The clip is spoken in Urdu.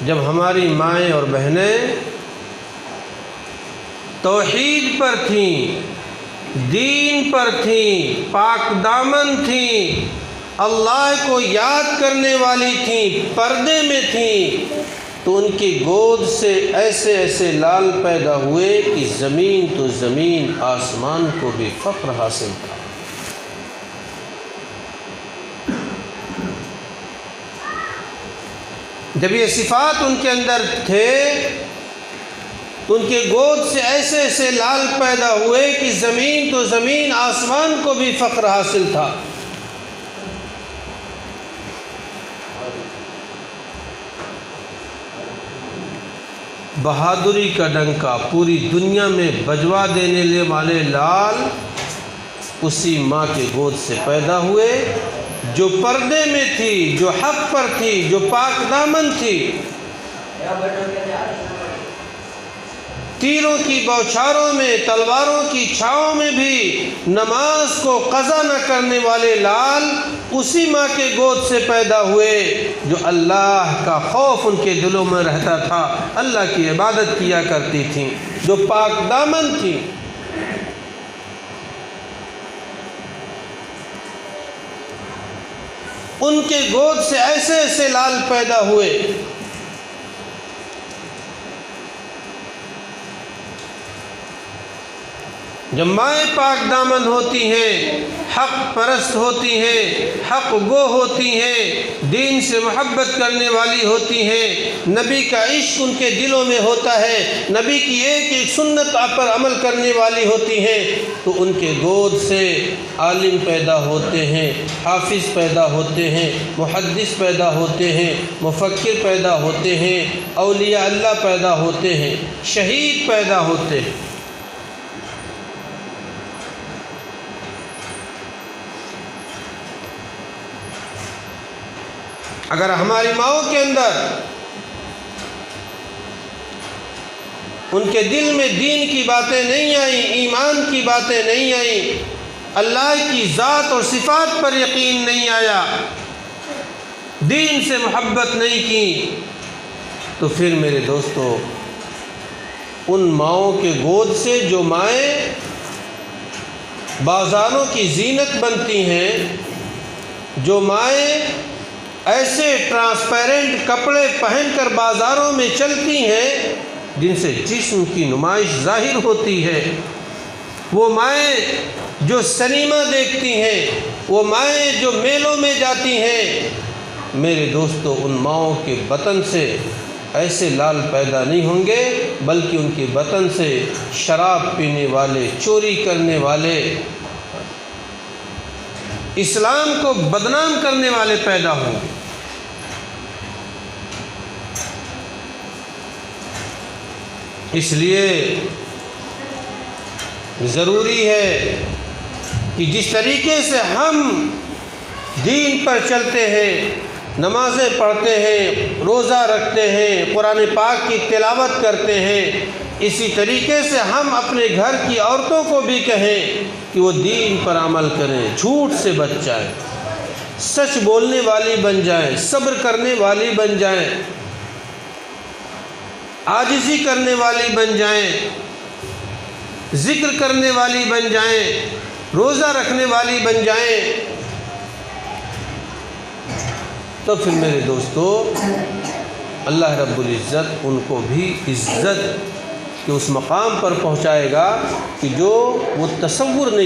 جب ہماری مائیں اور بہنیں توحید پر تھیں، دین پر تھیں، پاک دامن تھیں، اللہ کو یاد کرنے والی تھیں، پردے میں تھیں، تو ان کی گود سے ایسے ایسے لال پیدا ہوئے کہ زمین تو زمین، آسمان کو بھی فخر حاصل تھا۔ جب یہ صفات ان کے اندر تھے تو ان کے گود سے ایسے ایسے لال پیدا ہوئے کہ زمین تو زمین، آسمان کو بھی فخر حاصل تھا۔ بہادری کا ڈنکا پوری دنیا میں بجوا دینے والے لال اسی ماں کے گود سے پیدا ہوئے، جو پردے میں تھی، جو حق پر تھی، جو پاک دامن تھی۔ تیروں کی بوچھاروں میں، تلواروں کی چھاؤں میں بھی نماز کو قضا نہ کرنے والے لال اسی ماں کے گود سے پیدا ہوئے، جو اللہ کا خوف ان کے دلوں میں رہتا تھا، اللہ کی عبادت کیا کرتی تھیں، جو پاک دامن تھی۔ ان کے گود سے ایسے ایسے لال پیدا ہوئے۔ جب مائیں پاک دامن ہوتی ہیں، حق پرست ہوتی ہیں، حق گو ہوتی ہیں، دین سے محبت کرنے والی ہوتی ہیں، نبی کا عشق ان کے دلوں میں ہوتا ہے، نبی کی ایک ایک سنت پر عمل کرنے والی ہوتی ہیں، تو ان کے گود سے عالم پیدا ہوتے ہیں، حافظ پیدا ہوتے ہیں، محدث پیدا ہوتے ہیں، مفکر پیدا ہوتے ہیں، اولیاء اللہ پیدا ہوتے ہیں، شہید پیدا ہوتے ہیں۔ اگر ہماری ماؤں کے اندر ان کے دل میں دین کی باتیں نہیں آئیں، ایمان کی باتیں نہیں آئیں، اللہ کی ذات اور صفات پر یقین نہیں آیا، دین سے محبت نہیں کی، تو پھر میرے دوستو ان ماؤں کے گود سے جو مائیں بازاروں کی زینت بنتی ہیں، جو مائیں ایسے ٹرانسپیرنٹ کپڑے پہن کر بازاروں میں چلتی ہیں جن سے جسم کی نمائش ظاہر ہوتی ہے، وہ مائیں جو سنیما دیکھتی ہیں، وہ مائیں جو میلوں میں جاتی ہیں، میرے دوستو ان ماؤں کے بطن سے ایسے لال پیدا نہیں ہوں گے، بلکہ ان کے بطن سے شراب پینے والے، چوری کرنے والے، اسلام کو بدنام کرنے والے پیدا ہوں گے۔ اس لیے ضروری ہے کہ جس طریقے سے ہم دین پر چلتے ہیں، نمازیں پڑھتے ہیں، روزہ رکھتے ہیں، قرآن پاک کی تلاوت کرتے ہیں، اسی طریقے سے ہم اپنے گھر کی عورتوں کو بھی کہیں کہ وہ دین پر عمل کریں، جھوٹ سے بچ جائیں، سچ بولنے والی بن جائیں، صبر کرنے والی بن جائیں، عاجزی کرنے والی بن جائیں، ذکر کرنے والی بن جائیں، روزہ رکھنے والی بن جائیں، تو پھر میرے دوستو اللہ رب العزت ان کو بھی عزت کے اس مقام پر پہنچائے گا کہ جو وہ تصور نہیں